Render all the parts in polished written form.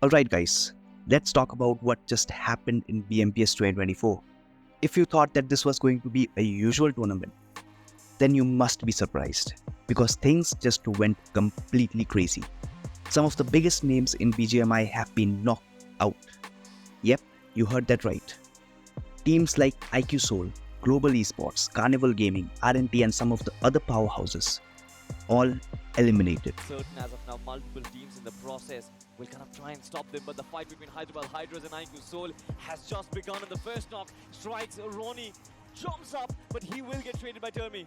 Alright guys, let's talk about what just happened in BMPS 2024. If you thought that this was going to be a usual tournament, then you must be surprised because things just went completely crazy. Some of the biggest names in BGMI have been knocked out. Yep, you heard that right. Teams like IQ Soul, Global Esports, Carnival Gaming, R&T and some of the other powerhouses all eliminated. Certain as of now, multiple teams in the process will kind of try and stop them, but the fight between Hyderabad Hydras and IQ Soul has just begun in the first knock. Strikes Ronnie, jumps up, but he will get traded by Termi.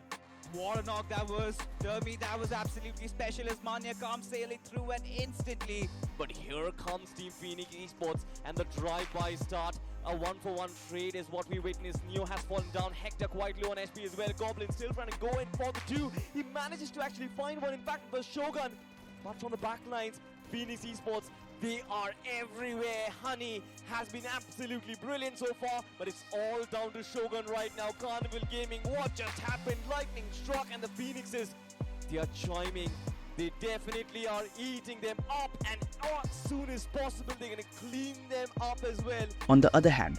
What a knock that was. Termi, that was absolutely special as Manya comes sailing through and instantly. But here comes Team Phoenix Esports and the drive-by start. A 1-for-1 trade is what we witnessed. Neo has fallen down. Hector quite low on SP as well. Goblin still trying to go in for the two. He manages to actually find one. In fact, it was Shogun. But from the back lines, Phoenix Esports, they are everywhere. Honey has been absolutely brilliant so far, but it's all down to Shogun right now. Carnival Gaming, what just happened? Lightning struck and the Phoenixes, they are chiming. They definitely are eating them up, and as soon as possible, they're going to clean them up as well. On the other hand,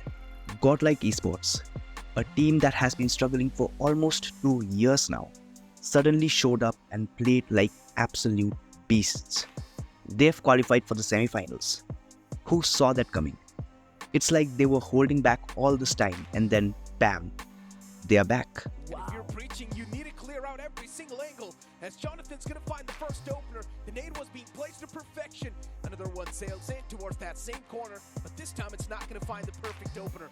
Godlike Esports, a team that has been struggling for almost 2 years now, suddenly showed up and played like absolute beasts. They've qualified for the semi-finals. Who saw that coming? It's like they were holding back all this time and then bam, they are back. Wow. If you're preaching, you need to clear out every single angle. As Jonathan's going to find the first opener, the nade was being placed to perfection. Another one sails in towards that same corner, but this time it's not going to find the perfect opener.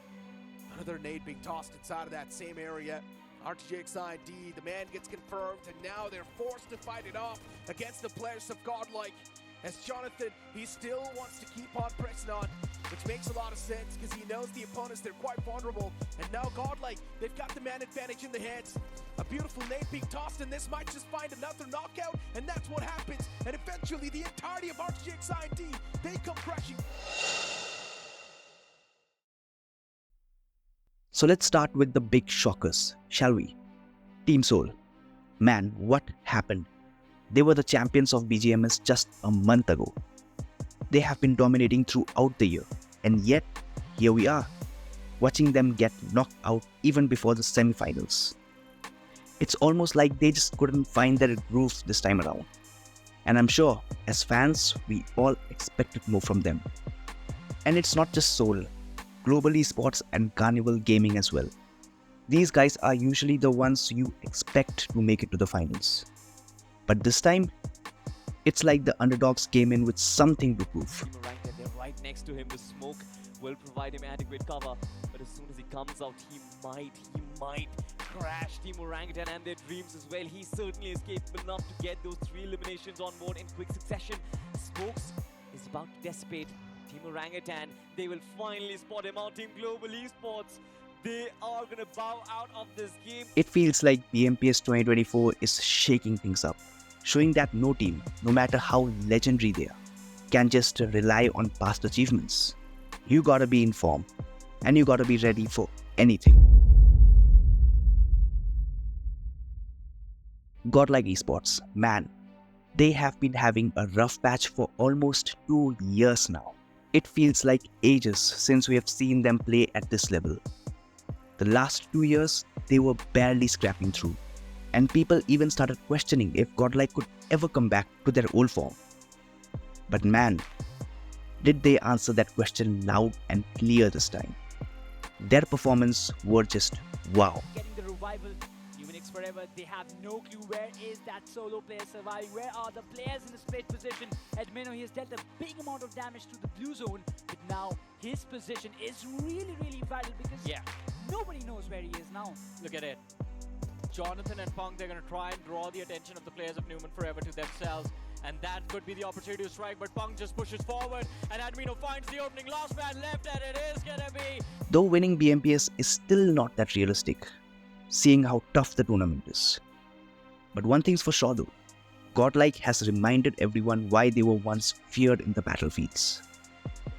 Another nade being tossed inside of that same area. RTXID, the man gets confirmed, and now they're forced to fight it off against the players of Godlike. As Jonathan, he still wants to keep on pressing on, which makes a lot of sense because he knows the opponents, they're quite vulnerable. And now Godlike, they've got the man advantage in the heads. A beautiful nade being tossed, and this might just find another knockout, and that's what happens. And eventually, the entirety of RTXID, they come crashing. So let's start with the big shockers, shall we? Team Soul. Man, what happened? They were the champions of BGMS just a month ago. They have been dominating throughout the year, and yet, here we are, watching them get knocked out even before the semi-finals. It's almost like they just couldn't find their groove this time around. And I'm sure, as fans, we all expected more from them. And it's not just Soul, Global Esports and Carnival Gaming as well. These guys are usually the ones you expect to make it to the finals. But this time, it's like the underdogs came in with something to prove. They're right next to him. The smoke will provide him adequate cover. But as soon as he comes out, he might crash Team Orangutan and their dreams as well. He certainly is capable enough to get those 3 eliminations on board in quick succession. Smokes is about to dissipate Team Orangutan. They will finally spot him out. Team Global Esports, they are going to bow out of this game. It feels like BMPS 2024 is shaking things up, showing that no team, no matter how legendary they are, can just rely on past achievements. You gotta be in form, and you gotta be ready for anything. Godlike Esports, man, they have been having a rough patch for almost 2 years now. It feels like ages since we have seen them play at this level. The last 2 years, they were barely scrapping through, and people even started questioning if Godlike could ever come back to their old form. But man, did they answer that question loud and clear this time. Their performance were just wow. Getting the revival, Unix forever, they have no clue where is that solo player surviving, where are the players in the split position. Admino, he has dealt a big amount of damage to the blue zone, but now his position is really vital because nobody knows where he is now. Look at it. Jonathan and Punk, they're going to try and draw the attention of the players of Newman Forever to themselves. And that could be the opportunity to strike, but Punk just pushes forward. And Admino finds the opening. Last man left, and it is going to be... Though winning BMPS is still not that realistic, seeing how tough the tournament is. But one thing's for sure though, Godlike has reminded everyone why they were once feared in the battlefields.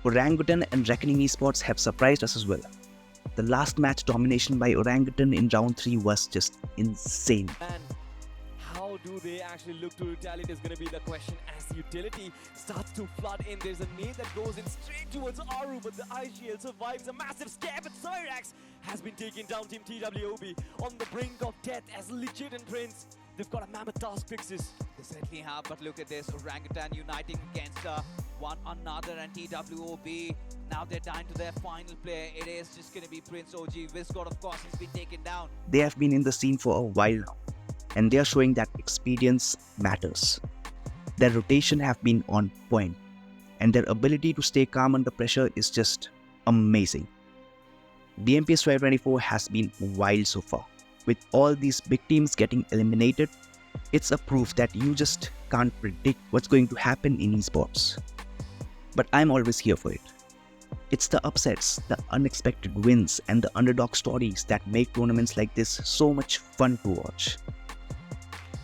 Orangutan and Reckoning Esports have surprised us as well. The last match domination by Orangutan in round 3 was just insane. And how do they actually look to retaliate is going to be the question as the utility starts to flood in. There's a nade that goes in straight towards Aru, but the IGL survives a massive scare, but Cyrax has been taken down. Team TWOB on the brink of death as Legit and Prince. They've got a mammoth task, Fixes. They certainly have, but look at this. Orangutan uniting against one another, and TWOB, now they're down to their final player. It is just going to be Prince OG. Viscott, of course, has been taken down. They have been in the scene for a while now, and they are showing that experience matters. Their rotation have been on point, and their ability to stay calm under pressure is just amazing. BMPS 2024 has been wild so far. With all these big teams getting eliminated, it's a proof that you just can't predict what's going to happen in esports. But I'm always here for it. It's the upsets, the unexpected wins, and the underdog stories that make tournaments like this so much fun to watch.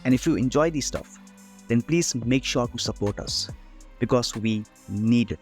And if you enjoy this stuff, then please make sure to support us, because we need it.